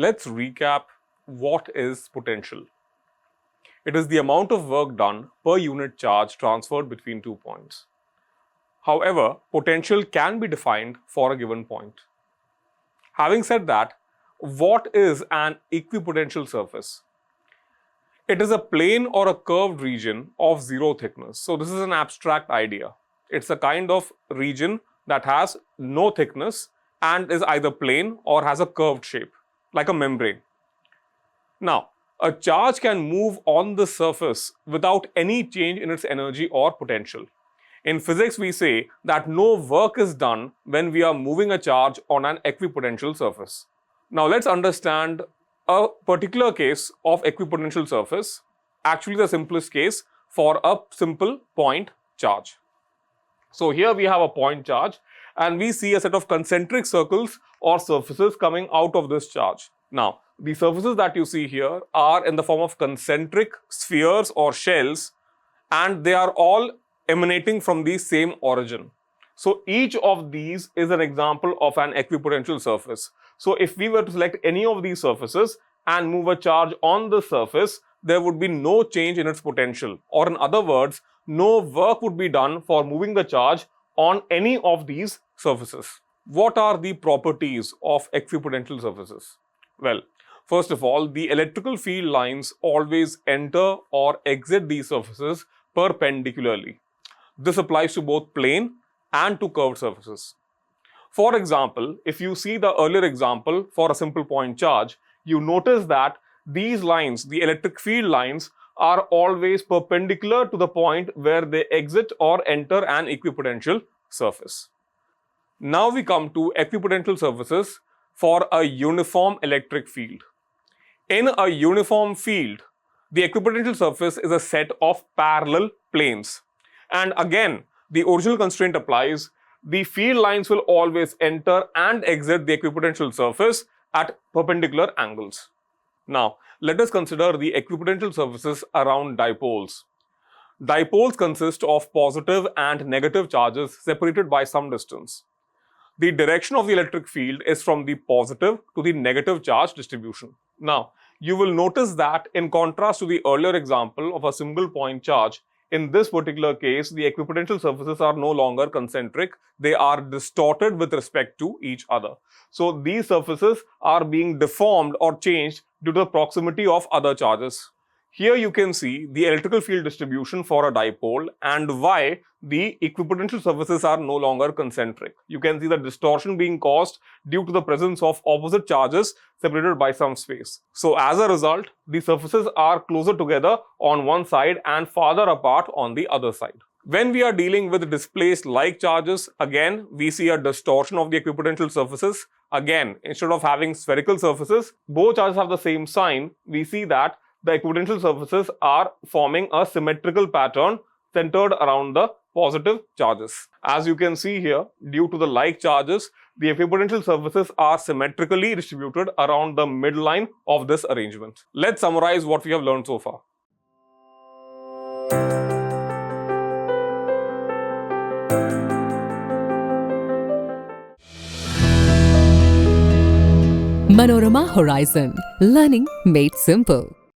let's recap what is potential. It is the amount of work done per unit charge transferred between 2 points. However, potential can be defined for a given point. Having said that, what is an equipotential surface? It is a plane or a curved region of zero thickness. So this is an abstract idea. It's a kind of region that has no thickness and is either plane or has a curved shape, like a membrane. Now, a charge can move on the surface without any change in its energy or potential. In physics, we say that no work is done when we are moving a charge on an equipotential surface. Now, let's understand a particular case of equipotential surface, actually the simplest case for a simple point charge. So here we have a point charge and we see a set of concentric circles or surfaces coming out of this charge. Now, the surfaces that you see here are in the form of concentric spheres or shells, and they are all emanating from the same origin. So each of these is an example of an equipotential surface. So if we were to select any of these surfaces and move a charge on the surface, there would be no change in its potential. Or in other words, no work would be done for moving the charge on any of these surfaces. What are the properties of equipotential surfaces? Well, first of all, the electrical field lines always enter or exit these surfaces perpendicularly. This applies to both plane and to curved surfaces. For example, if you see the earlier example for a simple point charge, you notice that these lines, the electric field lines, are always perpendicular to the point where they exit or enter an equipotential surface. Now we come to equipotential surfaces for a uniform electric field. In a uniform field, the equipotential surface is a set of parallel planes. And again, the original constraint applies. The field lines will always enter and exit the equipotential surface at perpendicular angles. Now, let us consider the equipotential surfaces around dipoles. Dipoles consist of positive and negative charges separated by some distance. The direction of the electric field is from the positive to the negative charge distribution. Now, you will notice that in contrast to the earlier example of a single point charge, in this particular case, the equipotential surfaces are no longer concentric. They are distorted with respect to each other. So these surfaces are being deformed or changed due to the proximity of other charges. Here you can see the electrical field distribution for a dipole and why the equipotential surfaces are no longer concentric. You can see the distortion being caused due to the presence of opposite charges separated by some space. So as a result, the surfaces are closer together on one side and farther apart on the other side. When we are dealing with displaced like charges, again, we see a distortion of the equipotential surfaces. Again, instead of having spherical surfaces, both charges have the same sign. We see that the equipotential surfaces are forming a symmetrical pattern centered around the positive charges. As you can see here, due to the like charges, the equipotential surfaces are symmetrically distributed around the midline of this arrangement. Let's summarize what we have learned so far. Manorama Horizon. Learning made simple.